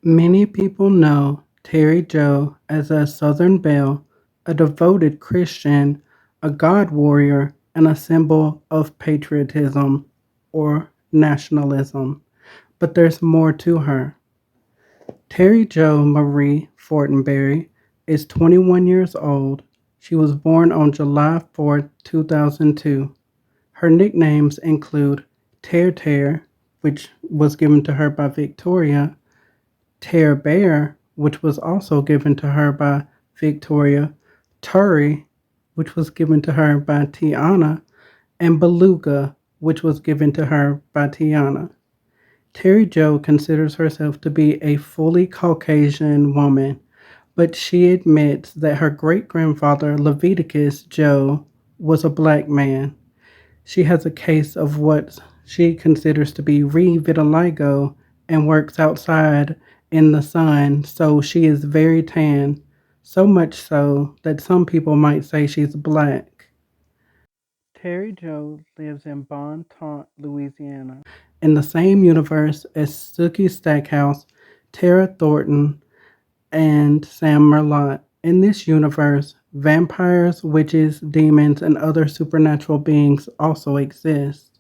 Many people know Terri Joe as a Southern belle, a devoted Christian, a God warrior, and a symbol of patriotism or nationalism. But there's more to her. Terri Jo Marie Fortenberry is 21 years old. She was born on July 4th, 2002. Her nicknames include Ter, which was given to her by Victoria, Tear Bear, which was also given to her by Victoria, Turi, which was given to her by Tiana, and Beluga, which was given to her by Tiana. Terri Jo considers herself to be a fully Caucasian woman, but she admits that her great grandfather Leviticus Joe was a black man. She has a case of what she considers to be re-vitiligo and works outside in the sun, so she is very tan, so much so that some people might say she's black. Terri Jo lives in Bon Ton, Louisiana, in the same universe as Sookie Stackhouse, Tara Thornton, and Sam Merlot. In this universe, vampires, witches, demons, and other supernatural beings also exist.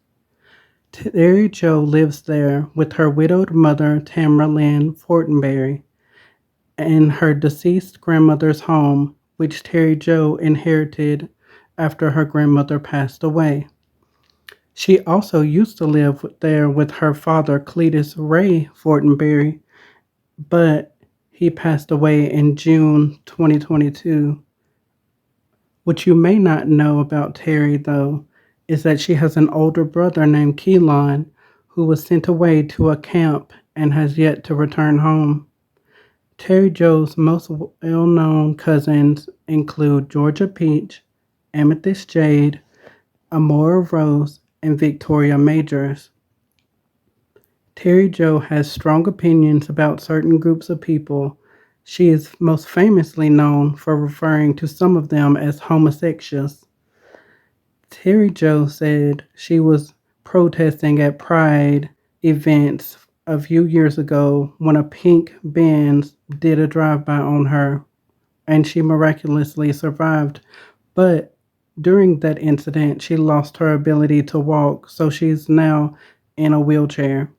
Terri Jo lives there with her widowed mother, Tamara Lynn Fortenberry, in her deceased grandmother's home, which Terri Jo inherited after her grandmother passed away. She also used to live there with her father, Cletus Ray Fortenberry, but he passed away in June 2022. What you may not know about Terri, though, is that she has an older brother named Keelan who was sent away to a camp and has yet to return home. Terri Jo's most well known cousins include Georgia Peach, Amethyst Jade, Amora Rose, and Victoria Majors. Terri Jo has strong opinions about certain groups of people. She is most famously known for referring to some of them as homosexuals. Terri Jo said she was protesting at Pride events a few years ago when a pink Benz did a drive-by on her and she miraculously survived. But during that incident, she lost her ability to walk, so she's now in a wheelchair.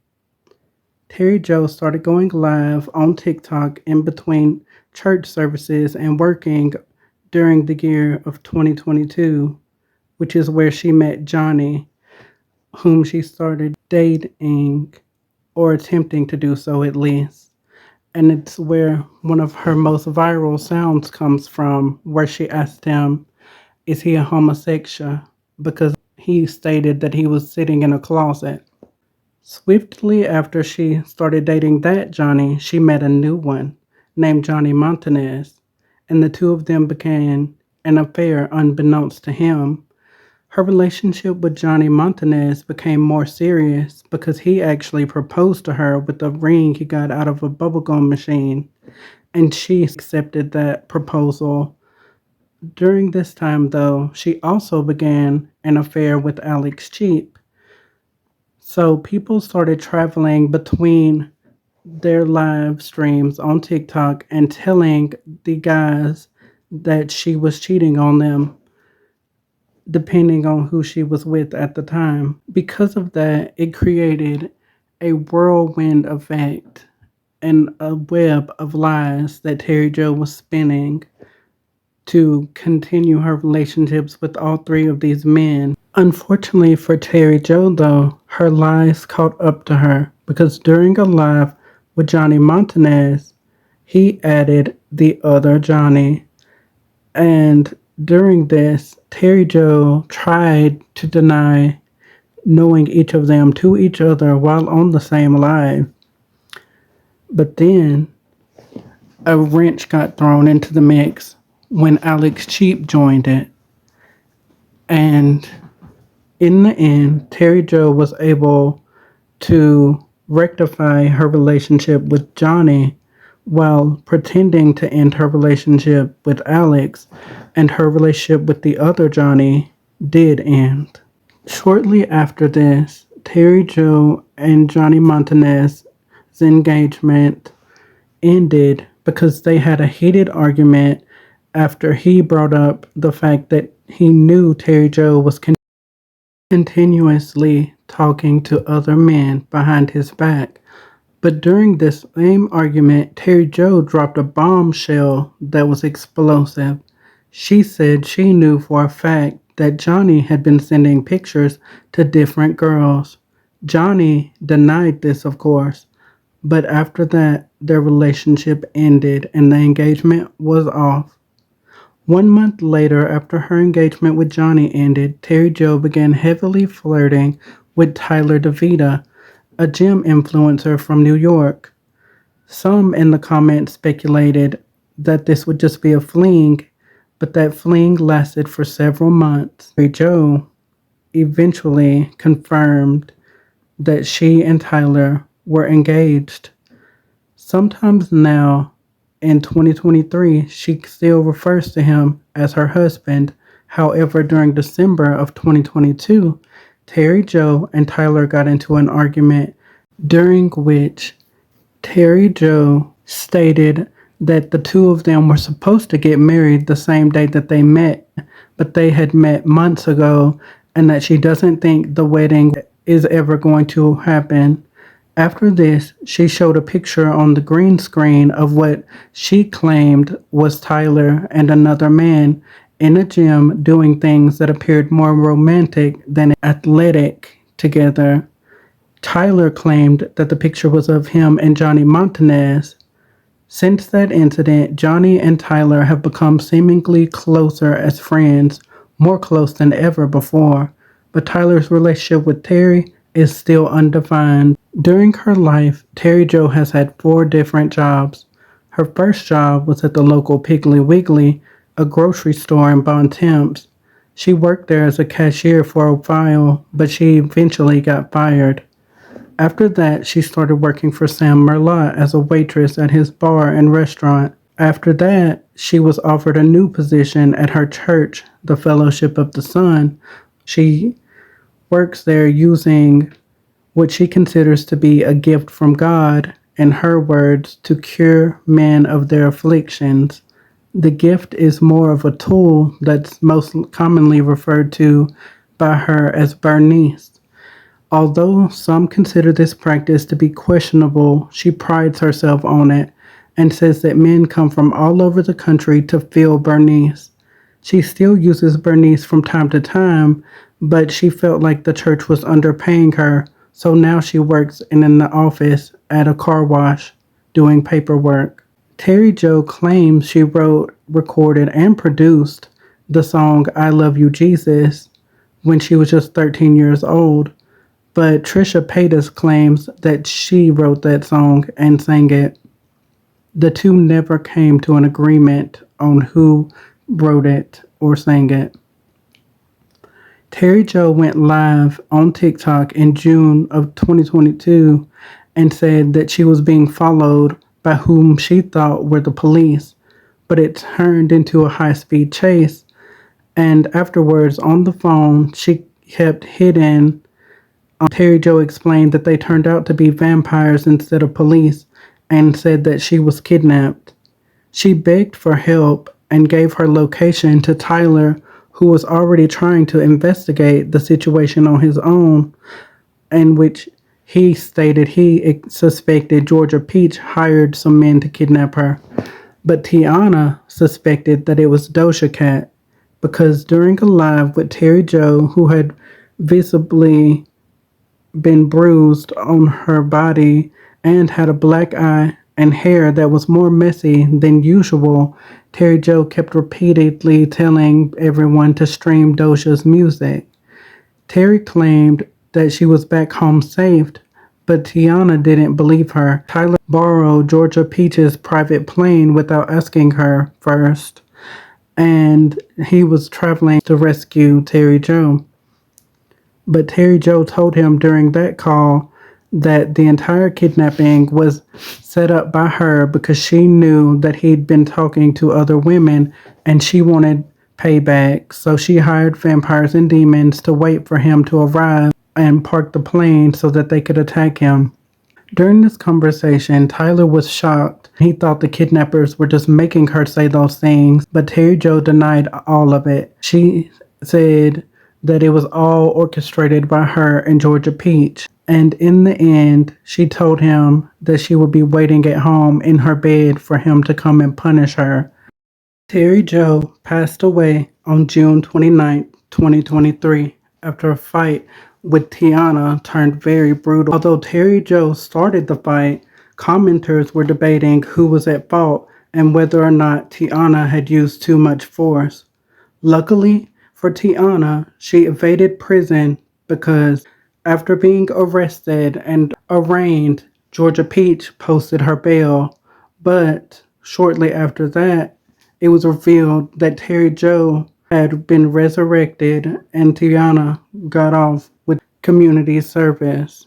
Terri Jo started going live on TikTok in between church services and working during the year of 2022, which is where she met Johnny, whom she started dating or attempting to do so at least. And it's where one of her most viral sounds comes from, where she asked him, is he a homosexual? Because he stated that he was sitting in a closet. Swiftly after she started dating that Johnny, she met a new one named Johnny Montanez, and the two of them began an affair unbeknownst to him. Her relationship with Johnny Montanez became more serious because he actually proposed to her with a ring he got out of a bubblegum machine, and she accepted that proposal. During this time, though, she also began an affair with Alex Cheap. So people started traveling between their live streams on TikTok and telling the guys that she was cheating on them, depending on who she was with at the time. Because of that, it created a whirlwind effect and a web of lies that Terri Jo was spinning to continue her relationships with all three of these men. Unfortunately for Terri Jo, though, her lies caught up to her because during a live with Johnny Montanez, he added the other Johnny. And during this, Terri Jo tried to deny knowing each of them to each other while on the same live. But then a wrench got thrown into the mix when Alex Cheap joined it. And in the end, Terri Jo was able to rectify her relationship with Johnny while pretending to end her relationship with Alex, and her relationship with the other Johnny did end. Shortly after this, Terri Jo and Johnny Montanez's engagement ended because they had a heated argument after he brought up the fact that he knew Terri Joe was continuously talking to other men behind his back. But during this same argument, Terri Joe dropped a bombshell that was explosive. She said she knew for a fact that Johnny had been sending pictures to different girls. Johnny denied this, of course, but after that, their relationship ended and the engagement was off. 1 month later, after her engagement with Johnny ended, Terri Joe began heavily flirting with Tyler DeVita, a gym influencer from New York. Some in the comments speculated that this would just be a fling, but that fling lasted for several months. Terri Joe eventually confirmed that she and Tyler were engaged. Sometimes now, in 2023, she still refers to him as her husband. However, during December of 2022, Terri Joe and Tyler got into an argument during which Terri Joe stated that the two of them were supposed to get married the same day that they met, but they had met months ago, and that she doesn't think the wedding is ever going to happen. After this, she showed a picture on the green screen of what she claimed was Tyler and another man in a gym doing things that appeared more romantic than athletic together. Tyler claimed that the picture was of him and Johnny Montanez. Since that incident, Johnny and Tyler have become seemingly closer as friends, more close than ever before. But Tyler's relationship with Terri is still undefined. During her life, Terri Joe has had 4 different jobs. Her first job was at the local Piggly Wiggly, a grocery store in Bontemps. She worked there as a cashier for a while, but she eventually got fired. After that, she started working for Sam Merlot as a waitress at his bar and restaurant. After that, she was offered a new position at her church, the Fellowship of the Sun. She works there using what she considers to be a gift from God, in her words, to cure men of their afflictions. The gift is more of a tool that's most commonly referred to by her as Bernice. Although some consider this practice to be questionable, she prides herself on it and says that men come from all over the country to feel Bernice. She still uses Bernice from time to time, but she felt like the church was underpaying her, so now she works in an office at a car wash doing paperwork. Terri Joe claims she wrote, recorded, and produced the song I Love You Jesus when she was just 13 years old. But Trisha Paytas claims that she wrote that song and sang it. The two never came to an agreement on who wrote it or sang it. Terri Joe went live on TikTok in June of 2022 and said that she was being followed by whom she thought were the police, but it turned into a high-speed chase. And afterwards, on the phone, she kept hitting. Terri Joe explained that they turned out to be vampires instead of police and said that she was kidnapped. She begged for help and gave her location to Tyler, who was already trying to investigate the situation on his own, in which he stated he suspected Georgia Peach hired some men to kidnap her. But Tiana suspected that it was Doja Cat because during a live with Terri Joe, who had visibly been bruised on her body and had a black eye and hair that was more messy than usual, Terri Joe kept repeatedly telling everyone to stream Doja's music. Terri claimed that she was back home safe, but Tiana didn't believe her. Tyler borrowed Georgia Peach's private plane without asking her first, and he was traveling to rescue Terri Joe. But Terri Joe told him during that call that the entire kidnapping was set up by her because she knew that he'd been talking to other women and she wanted payback. So she hired vampires and demons to wait for him to arrive and park the plane so that they could attack him. During this conversation, Tyler was shocked. He thought the kidnappers were just making her say those things, but Terri Joe denied all of it. She said that it was all orchestrated by her and Georgia Peach. And in the end, she told him that she would be waiting at home in her bed for him to come and punish her. Terri Joe passed away on June 29, 2023, after a fight with Tiana turned very brutal. Although Terri Joe started the fight, commenters were debating who was at fault and whether or not Tiana had used too much force. Luckily for Tiana, she evaded prison because after being arrested and arraigned, Georgia Peach posted her bail. But shortly after that, it was revealed that Terri Joe had been resurrected and Tiana got off with community service.